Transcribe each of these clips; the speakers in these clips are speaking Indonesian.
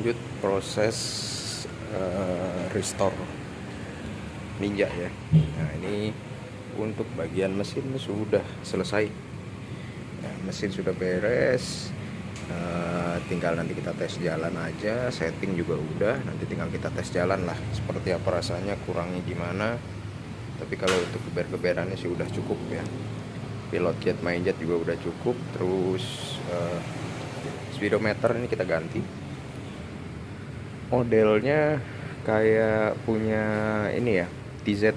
lanjut proses restore Ninja ya. Nah, ini untuk bagian mesin sudah selesai. Nah, mesin sudah beres. Tinggal nanti kita tes jalan aja, setting juga udah, nanti tinggal kita tes jalan lah seperti apa rasanya, kurangnya gimana. Tapi kalau untuk geber-geberannya sih udah cukup ya, pilot jet main jet juga udah cukup. Terus speedometer ini kita ganti, modelnya kayak punya ini ya, TZ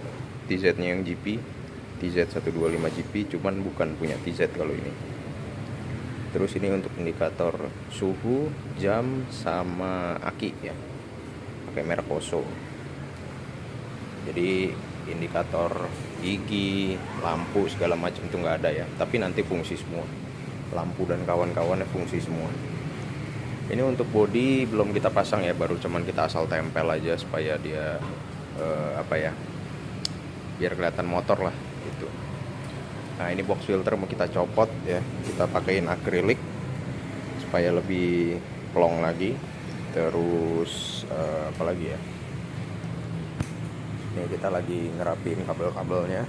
nya yang GP, TZ 125 GP, cuman bukan punya TZ kalau ini. Terus ini untuk indikator suhu, jam, sama aki ya, pakai merek Oso. Jadi indikator gigi, lampu segala macam itu nggak ada ya, tapi nanti fungsi semua, lampu dan kawan-kawannya fungsi semua. Ini untuk bodi belum kita pasang ya, baru cuman kita asal tempel aja supaya dia biar kelihatan motor lah gitu. Nah, ini box filter mau kita copot ya, kita pakein akrilik supaya lebih plong lagi. Terus apa lagi ya, ini kita lagi ngerapin kabel-kabelnya.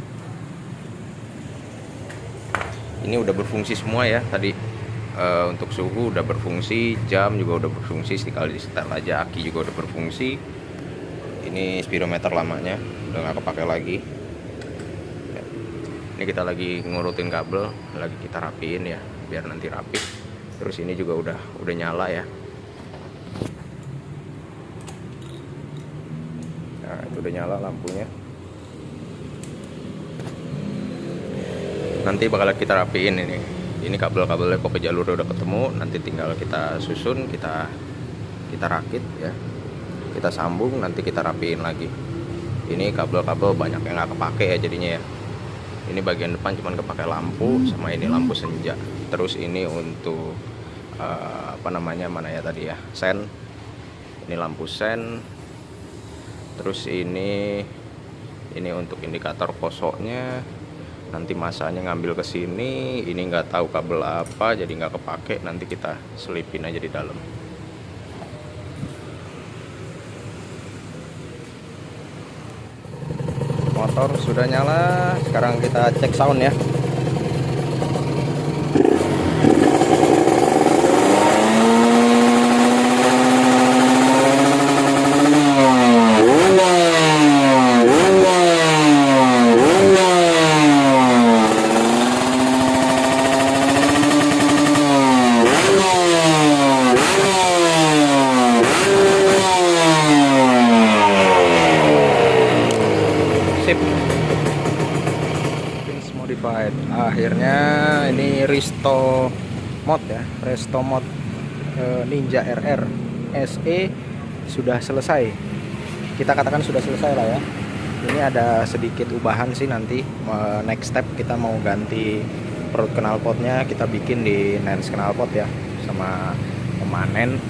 Ini udah berfungsi semua ya tadi. Untuk suhu udah berfungsi, jam juga udah berfungsi, tinggal di setel aja. Aki juga udah berfungsi. Ini speedometer lamanya udah nggak kepake lagi. Ini kita lagi ngurutin kabel, lagi kita rapiin ya biar nanti rapi. Terus ini juga udah nyala ya. Nah, itu udah nyala lampunya. Nanti bakal kita rapiin ini. Ini kabel-kabelnya pokok jalurnya udah ketemu, nanti tinggal kita susun, kita rakit ya. Kita sambung, nanti kita rapiin lagi. Ini kabel-kabel banyak yang nggak kepake ya jadinya ya. Ini bagian depan cuman kepake lampu, sama ini lampu senja. Terus ini untuk mana ya tadi ya, sen. Ini lampu sen. Terus ini untuk indikator kosoknya. Nanti masanya ngambil ke sini. Ini nggak tahu kabel apa, jadi nggak kepake. Nanti kita selipin aja di dalam. Motor sudah nyala, sekarang kita cek sound ya. Modified. Akhirnya ini resto mod Ninja RR SE sudah selesai. Kita katakan sudah selesai lah ya. Ini ada sedikit ubahan sih nanti. Next step kita mau ganti perut knalpotnya, kita bikin di lens knalpot ya, sama pemanen.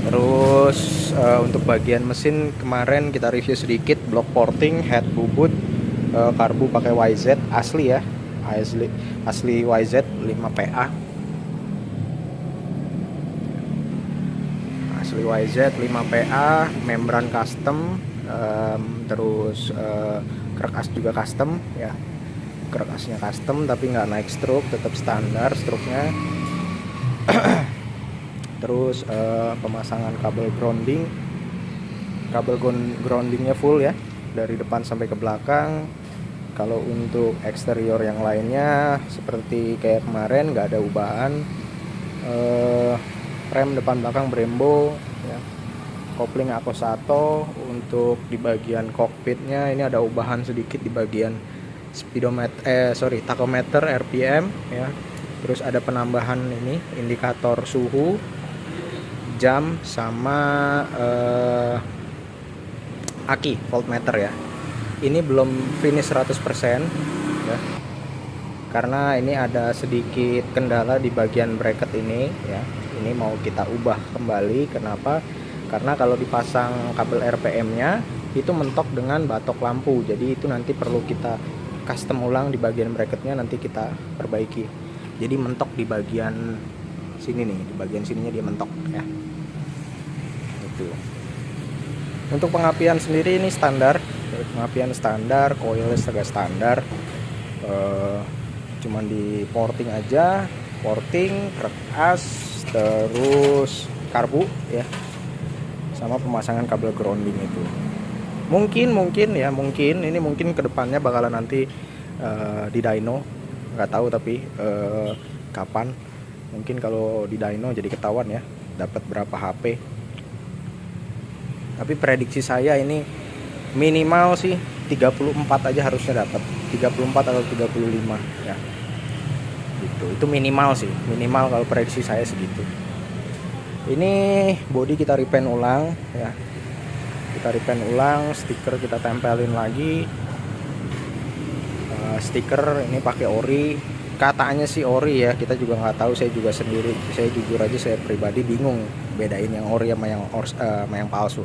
Terus untuk bagian mesin kemarin kita review sedikit, block porting, head bubut, karbu pakai YZ asli ya, asli YZ 5PA, asli YZ 5PA, membran custom, terus krek as juga custom ya, krek asnya custom tapi nggak naik stroke, tetap standar stroke-nya. Terus pemasangan kabel groundingnya full ya, dari depan sampai ke belakang. Kalau untuk eksterior yang lainnya seperti kayak kemarin nggak ada ubahan. Rem depan belakang Brembo ya. Kopling Akosato. Untuk di bagian kokpitnya ini ada ubahan sedikit di bagian tachometer RPM ya. Terus ada penambahan ini indikator suhu, jam, sama aki voltmeter ya. Ini belum finish 100% ya, karena ini ada sedikit kendala di bagian bracket ini ya. Ini mau kita ubah kembali. Kenapa? Karena kalau dipasang kabel RPM nya itu mentok dengan batok lampu, jadi itu nanti perlu kita custom ulang di bagian bracketnya, nanti kita perbaiki. Jadi mentok di bagian sini nih, di bagian sininya dia mentok ya. Itu gitu. Untuk pengapian sendiri ini standar, pengapian standar, coil juga standar, cuman di porting aja, porting, krek as, terus karbu ya, sama pemasangan kabel grounding itu. Mungkin ini mungkin kedepannya bakalan nanti di dyno, nggak tahu tapi kapan. Mungkin kalau di dyno jadi ketahuan ya dapat berapa HP. Tapi prediksi saya ini minimal sih 34 aja harusnya dapat, 34 atau 35 ya. Gitu. Itu minimal sih, minimal kalau prediksi saya segitu. Ini body kita repaint ulang ya. Kita repaint ulang, stiker kita tempelin lagi. Stiker ini pakai ori. Katanya sih ori ya, kita juga nggak tahu. Saya juga sendiri, saya jujur aja, saya pribadi bingung bedain yang ori sama yang palsu.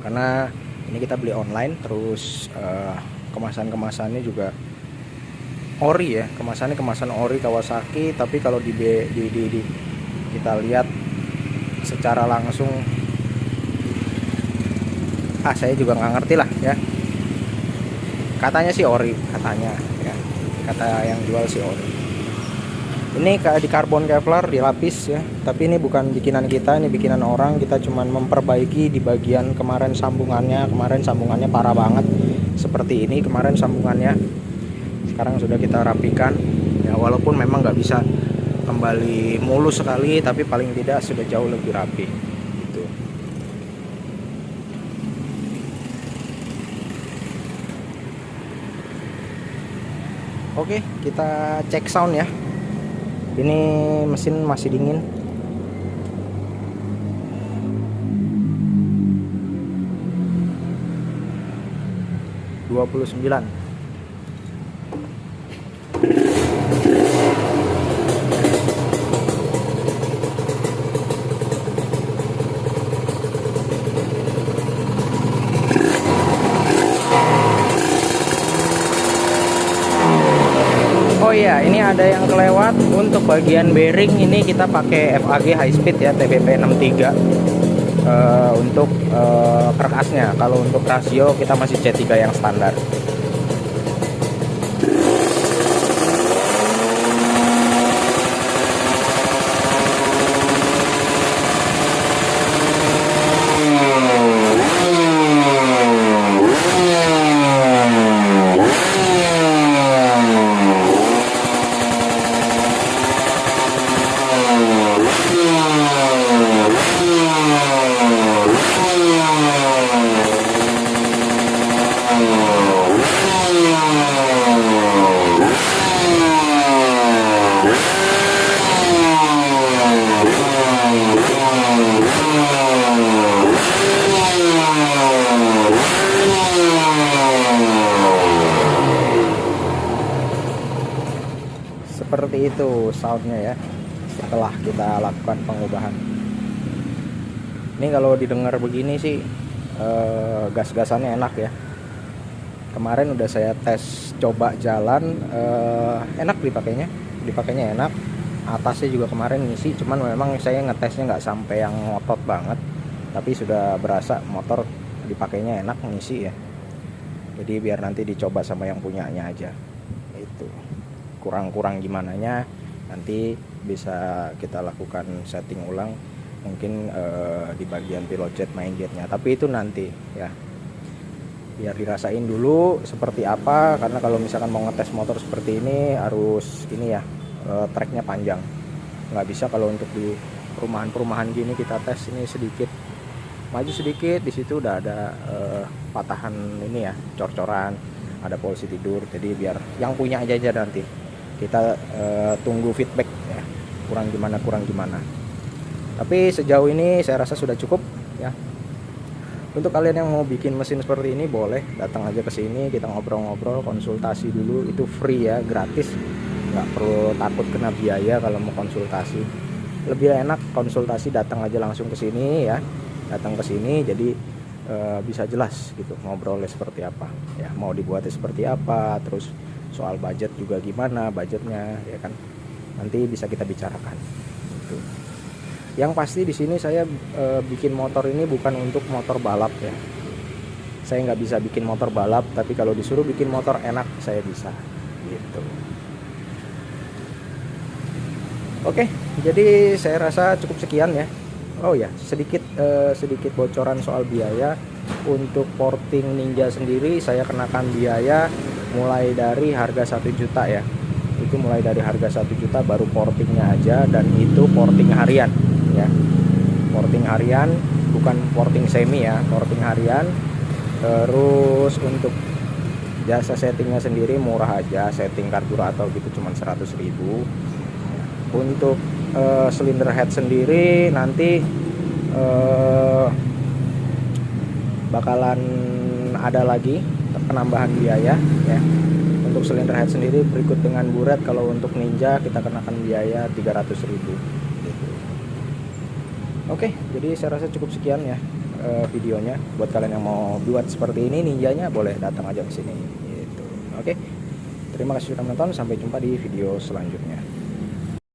Karena ini kita beli online, terus kemasannya juga ori ya, kemasan ori Kawasaki. Tapi kalau di kita lihat secara langsung, saya juga nggak ngerti lah ya. Katanya sih ori, katanya ya, kata yang jual sih ori. Ini di karbon Kevlar dilapis ya, tapi ini bukan bikinan kita, ini bikinan orang. Kita cuman memperbaiki di bagian kemarin sambungannya parah banget seperti ini kemarin sambungannya. Sekarang sudah kita rapikan ya, walaupun memang nggak bisa kembali mulus sekali, tapi paling tidak sudah jauh lebih rapi gitu. Oke, kita cek sound ya. Ini mesin masih dingin. $29. Oh iya, ini ada yang kelewat. Untuk bagian bearing ini kita pakai FAG high speed ya, TBP 63 untuk kerkasnya. Kalau untuk rasio kita masih C3 yang standar. Seperti itu soundnya ya, setelah kita lakukan pengubahan. Ini kalau didengar begini sih gas-gasannya enak ya. Kemarin udah saya tes coba jalan, enak dipakainya enak. Atasnya juga kemarin ngisi, cuman memang saya ngetesnya nggak sampai yang ngotot banget, tapi sudah berasa motor dipakainya enak ngisi ya. Jadi biar nanti dicoba sama yang punyanya aja. Itu kurang gimananya nanti bisa kita lakukan setting ulang, mungkin di bagian pilot jet main jetnya, tapi itu nanti ya, biar dirasain dulu seperti apa. Karena kalau misalkan mau ngetes motor seperti ini harus ini ya, treknya panjang, nggak bisa kalau untuk di perumahan gini kita tes ini sedikit maju sedikit, di situ udah ada patahan ini ya, cor-coran, ada polisi tidur. Jadi biar yang punya aja nanti kita tunggu feedback ya, kurang gimana. Tapi sejauh ini saya rasa sudah cukup ya. Untuk kalian yang mau bikin mesin seperti ini, boleh datang aja ke sini, kita ngobrol-ngobrol, konsultasi dulu. Itu free ya, gratis, nggak perlu takut kena biaya kalau mau konsultasi. Lebih enak konsultasi datang aja langsung ke sini ya, datang ke sini jadi bisa jelas gitu ngobrolnya seperti apa ya, mau dibuatnya seperti apa, terus soal budget juga gimana budgetnya ya kan, nanti bisa kita bicarakan gitu. Yang pasti di sini saya bikin motor ini bukan untuk motor balap ya. Saya nggak bisa bikin motor balap, tapi kalau disuruh bikin motor enak saya bisa gitu. Oke, jadi saya rasa cukup sekian ya. Oh ya, sedikit bocoran soal biaya. Untuk porting Ninja sendiri saya kenakan biaya mulai dari harga 1 juta ya. Itu mulai dari harga 1 juta baru portingnya aja, dan itu porting harian ya. Porting harian, bukan porting semi ya, porting harian. Terus untuk jasa settingnya sendiri murah aja, setting karburator gitu cuma 100.000. Untuk silinder head sendiri nanti bakalan ada lagi penambahan biaya ya. Untuk silinder head sendiri berikut dengan buret. Kalau untuk Ninja kita kenakan biaya 300.000 gitu. Oke, jadi saya rasa cukup sekian ya videonya. Buat kalian yang mau buat seperti ini Ninjanya, boleh datang aja ke sini gitu. Oke, terima kasih sudah menonton, sampai jumpa di video selanjutnya.